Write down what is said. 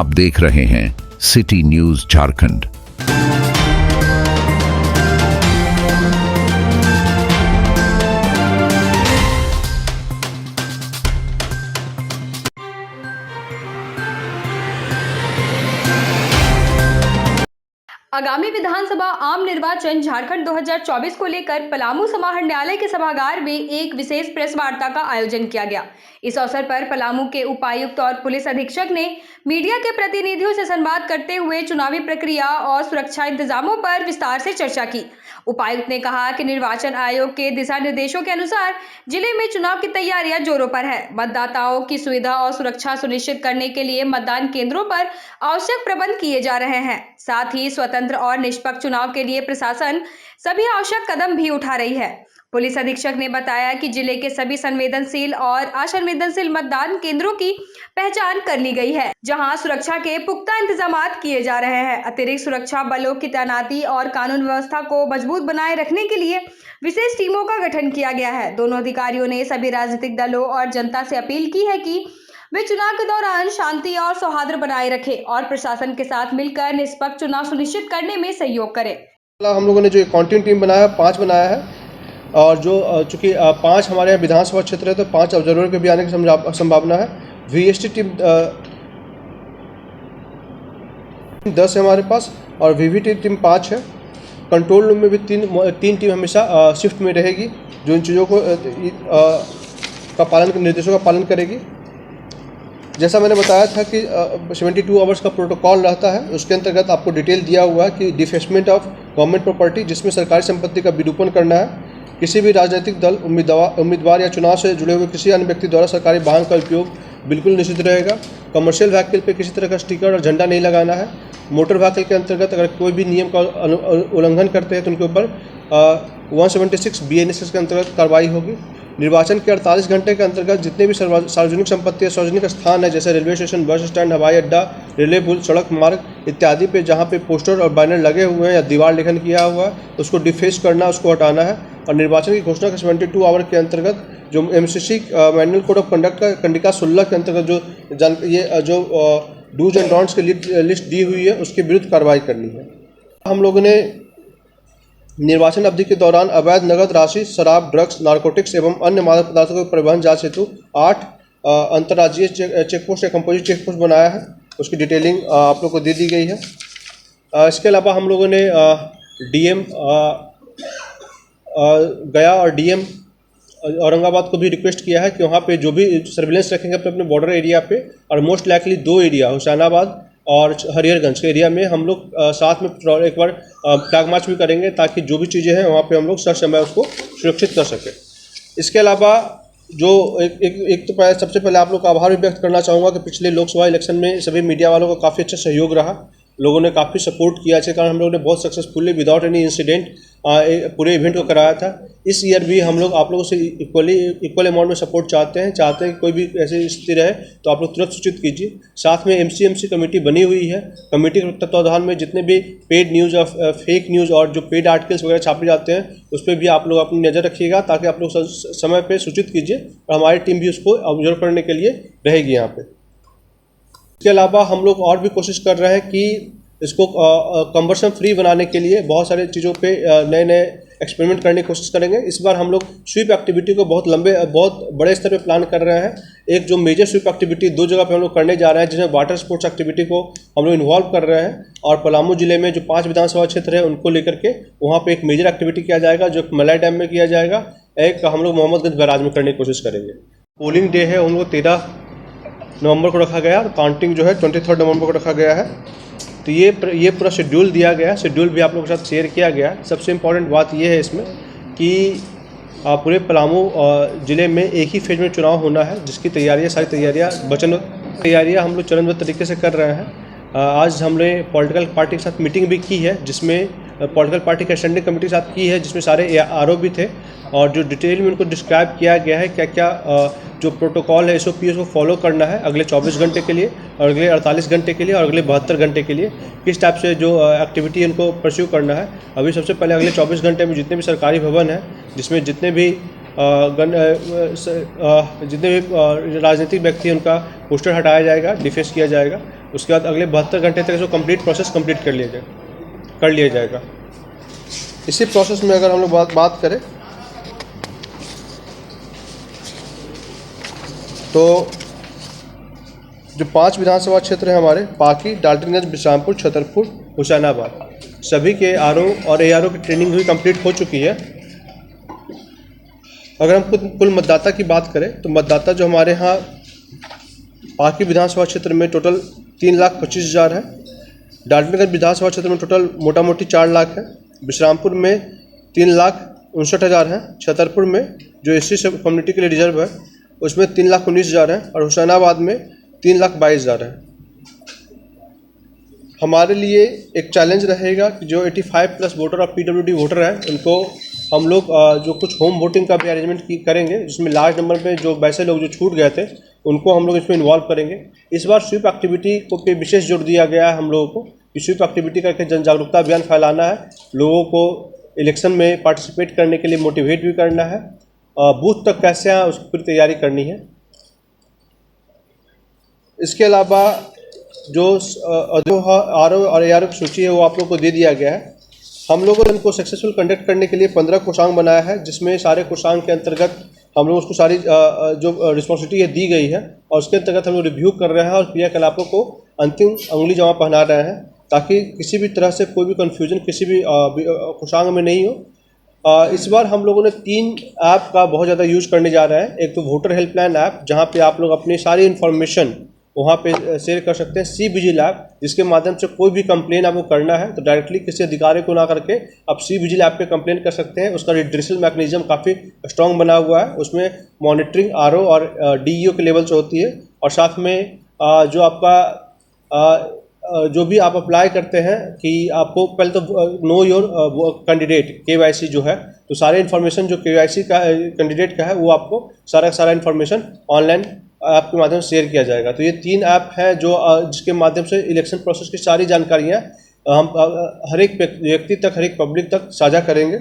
आप देख रहे हैं सिटी न्यूज झारखंड। आगामी विधानसभा आम निर्वाचन झारखंड 2024 को लेकर पलामू समाहरणालय के सभागार में एक विशेष प्रेस वार्ता का आयोजन किया गया। इस अवसर पर पलामू के उपायुक्त और पुलिस अधीक्षक ने मीडिया के प्रतिनिधियों से संवाद करते हुए चुनावी प्रक्रिया और सुरक्षा इंतजामों पर विस्तार से चर्चा की। उपायुक्त ने कहा कि निर्वाचन आयोग के दिशा निर्देशों के अनुसार जिले में चुनाव की तैयारियां जोरों पर है। मतदाताओं की सुविधा और सुरक्षा सुनिश्चित करने के लिए मतदान केंद्रों पर आवश्यक प्रबंध किए जा रहे हैं। साथ ही स्वतंत्र और निष्पक्ष चुनाव के लिए प्रशासन सभी आवश्यक कदम भी उठा रही है। पुलिस अधीक्षक ने बताया कि जिले के सभी संवेदनशील और असंवेदनशील मतदान केंद्रों की पहचान कर ली गई है, जहां सुरक्षा के पुख्ता इंतजाम किए जा रहे हैं। अतिरिक्त सुरक्षा बलों की तैनाती और कानून व्यवस्था को मजबूत बनाए रखने के लिए विशेष टीमों का गठन किया गया है। दोनों अधिकारियों ने सभी राजनीतिक दलों और जनता से अपील की है कि वे चुनाव के दौरान शांति और सौहार्द बनाए रखें और प्रशासन के साथ मिलकर निष्पक्ष चुनाव सुनिश्चित करने में सहयोग करें। हम लोगों ने जो काउंटिंग टीम बनाया 5 बनाया है, और जो चूँकि 5 हमारे यहाँ विधानसभा क्षेत्र है तो 5 ऑब्जर्वर के भी आने की संभावना है। VST टीम 10 है हमारे पास और VVT टीम 5 है। कंट्रोल रूम में भी तीन टीम हमेशा शिफ्ट में रहेगी, जो इन चीज़ों को निर्देशों का पालन करेगी। जैसा मैंने बताया था कि 72 आवर्स का प्रोटोकॉल रहता है, उसके अंतर्गत आपको डिटेल दिया हुआ है कि डिफेसमेंट ऑफ गवर्नमेंट प्रॉपर्टी, जिसमें सरकारी संपत्ति का विरूपण करना है। किसी भी राजनीतिक दल, उम्मीदवार या चुनाव से जुड़े हुए किसी अन्य व्यक्ति द्वारा सरकारी वाहन का उपयोग बिल्कुल निषिद्ध रहेगा। कमर्शियल व्हीकल पे किसी तरह का स्टिकर और झंडा नहीं लगाना है। मोटर व्हीकल के अंतर्गत अगर कोई भी नियम का उल्लंघन करते हैं तो उनके ऊपर 176 BNSS के अंतर्गत कार्रवाई होगी। निर्वाचन के 48 घंटे के अंतर्गत जितने भी सार्वजनिक संपत्ति या सार्वजनिक स्थान है, जैसे रेलवे स्टेशन, बस स्टैंड, हवाई अड्डा, रेलवे पुल, सड़क मार्ग इत्यादि पे जहाँ पे पोस्टर और बैनर लगे हुए हैं या दीवार लेखन किया हुआ है, उसको डिफेस करना, उसको हटाना है। और निर्वाचन की घोषणा के 72 आवर के अंतर्गत जो MCC manual code of conduct का कंडिका 16 के अंतर्गत जो डूज एंड डोंट्स की लिस्ट दी हुई है, उसके विरुद्ध कार्रवाई करनी है। हम लोगों ने निर्वाचन अवधि के दौरान अवैध नगद राशि, शराब, ड्रग्स, नारकोटिक्स एवं अन्य मादक पदार्थों के परिवहन जांच हेतु 8 अंतर्राज्यीय चेकपोस्ट या कंपोजिट चेकपोस्ट बनाया है। उसकी डिटेलिंग आप लोग को दे दी गई है। इसके अलावा हम लोगों ने DM गया और DM औरंगाबाद को भी रिक्वेस्ट किया है कि वहाँ पे जो भी सर्विलेंस रखेंगे अपने बॉर्डर एरिया पे, और मोस्ट लाइकली 2 एरिया हुसैनाबाद और हरिहरगंज के एरिया में हम लोग साथ में एक बार फ्लैग मार्च भी करेंगे, ताकि जो भी चीज़ें हैं वहाँ पे हम लोग समय उसको सुरक्षित कर सकें। इसके अलावा जो एक तो सबसे पहले आप लोग का आभार भी व्यक्त करना चाहूँगा कि पिछले लोकसभा इलेक्शन में सभी मीडिया वालों का काफ़ी अच्छा सहयोग रहा। लोगों ने काफ़ी सपोर्ट किया, इसके कारण हम लोगों ने बहुत सक्सेसफुली विदाउट एनी इंसिडेंट पूरे इवेंट को कराया था। इस ईयर भी हम लोग आप लोगों से इक्वल अमाउंट में सपोर्ट चाहते हैं कि कोई भी ऐसी स्थिति रहे तो आप लोग तुरंत सूचित कीजिए। साथ में MCMC कमेटी बनी हुई है। कमेटी के तत्वाधान में जितने भी पेड न्यूज़ और फेक न्यूज़ और जो पेड आर्टिकल्स वगैरह छापे जाते हैं, उस पर भी आप लोग अपनी नज़र रखिएगा, ताकि आप लोग समय पर सूचित कीजिए और हमारी टीम भी उसको ऑब्जर्व करने के लिए रहेगी यहाँ पर। इसके अलावा हम लोग और भी कोशिश कर रहे हैं कि इसको कम्बर्शन फ्री बनाने के लिए बहुत सारे चीज़ों पे नए एक्सपेरिमेंट करने की कोशिश करेंगे। इस बार हम लोग स्वीप एक्टिविटी को बहुत बड़े स्तर पे प्लान कर रहे हैं। एक जो मेजर स्वीप एक्टिविटी 2 जगह पे हम लोग करने जा रहे हैं, जिसमें वाटर स्पोर्ट्स एक्टिविटी को हम लोग इन्वॉल्व कर रहे हैं, और पलामू जिले में जो 5 विधानसभा क्षेत्र है उनको लेकर के वहाँ पे एक मेजर एक्टिविटी किया जाएगा, जो मलाई डैम में किया जाएगा। एक हम लोग मोहम्मदगंज बैराज में करने की कोशिश करेंगे। पोलिंग डे है उन लोग 13 नवंबर को रखा गया, और काउंटिंग जो है 23 नवंबर को रखा गया है। तो ये पूरा शेड्यूल दिया गया है, शेड्यूल भी आप लोगों के साथ शेयर किया गया है। सबसे इम्पॉर्टेंट बात ये है इसमें कि पूरे पलामू ज़िले में एक ही फेज में चुनाव होना है, जिसकी सारी तैयारियाँ हम लोग चरणबद्ध तरीके से कर रहे हैं। आज हमने पॉलिटिकल पार्टी के साथ मीटिंग भी की है, जिसमें पॉलिटिकल पार्टी के स्टैंडिंग कमेटी के साथ की है, जिसमें सारे RO भी थे, और जो डिटेल में उनको डिस्क्राइब किया गया है क्या जो प्रोटोकॉल है, SOP उसको फॉलो करना है अगले 24 घंटे के लिए, और अगले 48 घंटे के लिए, और अगले 72 घंटे के लिए किस टाइप से जो एक्टिविटी उनको परस्यू करना है। अभी सबसे पहले अगले 24 घंटे में जितने भी सरकारी भवन हैं, जिसमें जितने भी राजनीतिक व्यक्ति उनका पोस्टर हटाया जाएगा, डिफेस किया जाएगा। उसके बाद अगले 72 घंटे तक इसको कंप्लीट प्रोसेस कंप्लीट कर लिया जाएगा। इसी प्रोसेस में अगर हम लोग बात करें तो जो 5 विधानसभा क्षेत्र हैं हमारे, पाकी, डाल्टनगंज, बिश्रामपुर, छतरपुर, हुसैनाबाद, सभी के आरओ और एआरओ की ट्रेनिंग हुई कंप्लीट हो चुकी है। अगर हम कुल मतदाता की बात करें तो मतदाता जो हमारे यहाँ पाकी विधानसभा क्षेत्र में टोटल 3,25,000 है, डाल्टनगंज विधानसभा क्षेत्र में टोटल मोटा मोटी 4 लाख है, बिश्रामपुर में 3,59,000 है, छतरपुर में जो एससी सब कम्युनिटी के लिए रिजर्व है उसमें 3,19,000 है और हुसैनाबाद में 3,22,000 है। हमारे लिए एक चैलेंज रहेगा कि जो 85+ वोटर और पीडब्ल्यूडी वोटर हैं उनको हम लोग जो कुछ होम वोटिंग का भी अरेंजमेंट करेंगे, जिसमें लार्ज नंबर में जो वैसे लोग जो छूट गए थे उनको हम लोग इसमें इन्वॉल्व करेंगे। इस बार स्वीप एक्टिविटी को पे विशेष जोर दिया गया है हम लोगों को कि स्वीप एक्टिविटी करके जन जागरूकता अभियान फैलाना है, लोगों को इलेक्शन में पार्टिसिपेट करने के लिए मोटिवेट भी करना है, बूथ तक कैसे आए उसकी पूरी तैयारी करनी है। इसके अलावा जो आरओ और एआरओ की सूची है वो आप लोग को दे दिया गया है। हम लोगों ने इनको सक्सेसफुल कंडक्ट करने के लिए 15 कोषांग बनाया है, जिसमें सारे कोषांग के अंतर्गत हम लोग उसको सारी जो रिस्पॉन्सिबिलिटी है दी गई है और उसके अंतर्गत हम लोग रिव्यू कर रहे हैं और क्रियाकलापों को अंतिम अंगुली जमा पहना रहे हैं ताकि किसी भी तरह से कोई भी कन्फ्यूजन किसी भी कोषांग में नहीं हो। इस बार हम लोगों ने 3 ऐप का बहुत ज़्यादा यूज करने जा रहे हैं। एक तो वोटर हेल्पलाइन ऐप, जहाँ पे आप लोग अपनी सारी इन्फॉर्मेशन वहाँ पे शेयर कर सकते हैं। सी विजिल ऐप, जिसके माध्यम से कोई भी कंप्लेन आपको करना है तो डायरेक्टली किसी अधिकारी को ना करके आप सी विजिल ऐप पे कंप्लेन कर सकते हैं। उसका रिड्रेसल मैकेनिज्म काफ़ी स्ट्रॉन्ग बना हुआ है, उसमें मॉनिटरिंग आरओ और डीईओ के लेवल से होती है और साथ में जो आपका जो भी आप अप्लाई करते हैं कि आपको पहले तो नो योर कैंडिडेट KYC जो है, तो सारे इन्फॉर्मेशन जो KYC का कैंडिडेट का है वो आपको सारा इन्फॉर्मेशन ऑनलाइन ऐप के माध्यम से शेयर किया जाएगा। तो ये 3 ऐप हैं जो जिसके माध्यम से इलेक्शन प्रोसेस की सारी जानकारियाँ हम हर एक व्यक्ति तक, हर एक पब्लिक तक साझा करेंगे।